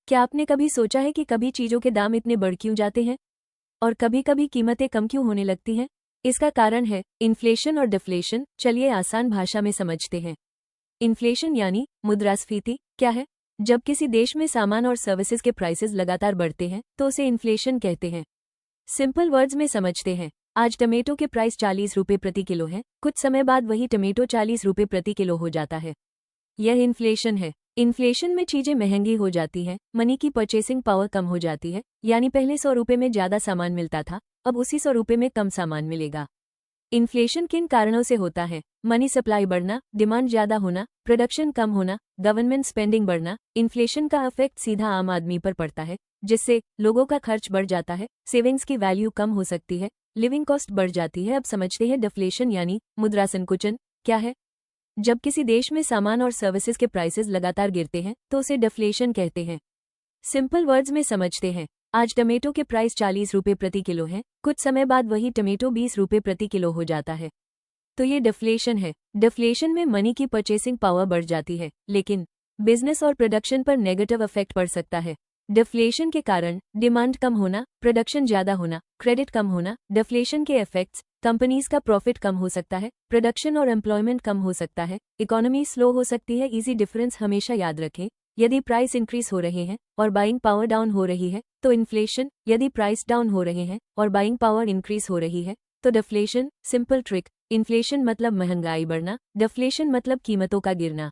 क्या आपने कभी सोचा है कि कभी चीज़ों के दाम इतने बढ़ क्यों जाते हैं और कभी कभी कीमतें कम क्यों होने लगती हैं? इसका कारण है इन्फ्लेशन और डिफ्लेशन। चलिए आसान भाषा में समझते हैं। इन्फ्लेशन यानी मुद्रास्फीति क्या है? जब किसी देश में सामान और सर्विसेज के प्राइसेस लगातार बढ़ते हैं तो उसे इन्फ्लेशन कहते हैं। सिंपल वर्ड्स में समझते हैं। आज टमेटो के प्राइस 40 रुपये प्रति किलो है, कुछ समय बाद वही टमेटो 40 रुपये प्रति किलो हो जाता है। यह इन्फ्लेशन है। इन्फ्लेशन में चीजें महंगी हो जाती हैं, मनी की परचेसिंग पावर कम हो जाती है, यानी पहले 100 रुपये में ज्यादा सामान मिलता था, अब उसी 100 रुपये में कम सामान मिलेगा। इन्फ्लेशन किन कारणों से होता है? मनी सप्लाई बढ़ना, डिमांड ज्यादा होना, प्रोडक्शन कम होना, गवर्नमेंट स्पेंडिंग बढ़ना। इन्फ्लेशन का इफेक्ट सीधा आम आदमी पर पड़ता है, जिससे लोगों का खर्च बढ़ जाता है, सेविंग्स की वैल्यू कम हो सकती है, लिविंग कॉस्ट बढ़ जाती है। अब समझते हैं डिफ्लेशन यानी मुद्रा संकुचन क्या है। जब किसी देश में सामान और सर्विसेज के प्राइसेस लगातार गिरते हैं तो उसे डिफ्लेशन कहते हैं। सिंपल वर्ड्स में समझते हैं। आज टमेटो के प्राइस 40 रुपये प्रति किलो है, कुछ समय बाद वही टमेटो 20 रुपये प्रति किलो हो जाता है। तो ये डिफ्लेशन है। डिफ्लेशन में मनी की परचेसिंग पावर बढ़ जाती है, लेकिन बिजनेस और प्रोडक्शन पर नेगेटिव इफेक्ट पड़ सकता है। डिफ्लेशन के कारण डिमांड कम होना, प्रोडक्शन ज्यादा होना, क्रेडिट कम होना। डिफ्लेशन के इफेक्ट्स: कंपनीज का प्रॉफिट कम हो सकता है, प्रोडक्शन और एम्प्लॉयमेंट कम हो सकता है, इकोनॉमी स्लो हो सकती है। इजी डिफरेंस हमेशा याद रखें। यदि प्राइस इंक्रीज हो रहे हैं और बाइंग पावर डाउन हो रही है तो इन्फ्लेशन, यदि प्राइस डाउन हो रहे हैं और बाइंग पावर इंक्रीज हो रही है तो डिफ्लेशन। सिंपल ट्रिक: इन्फ्लेशन मतलब महंगाई बढ़ना, डिफ्लेशन मतलब कीमतों का गिरना।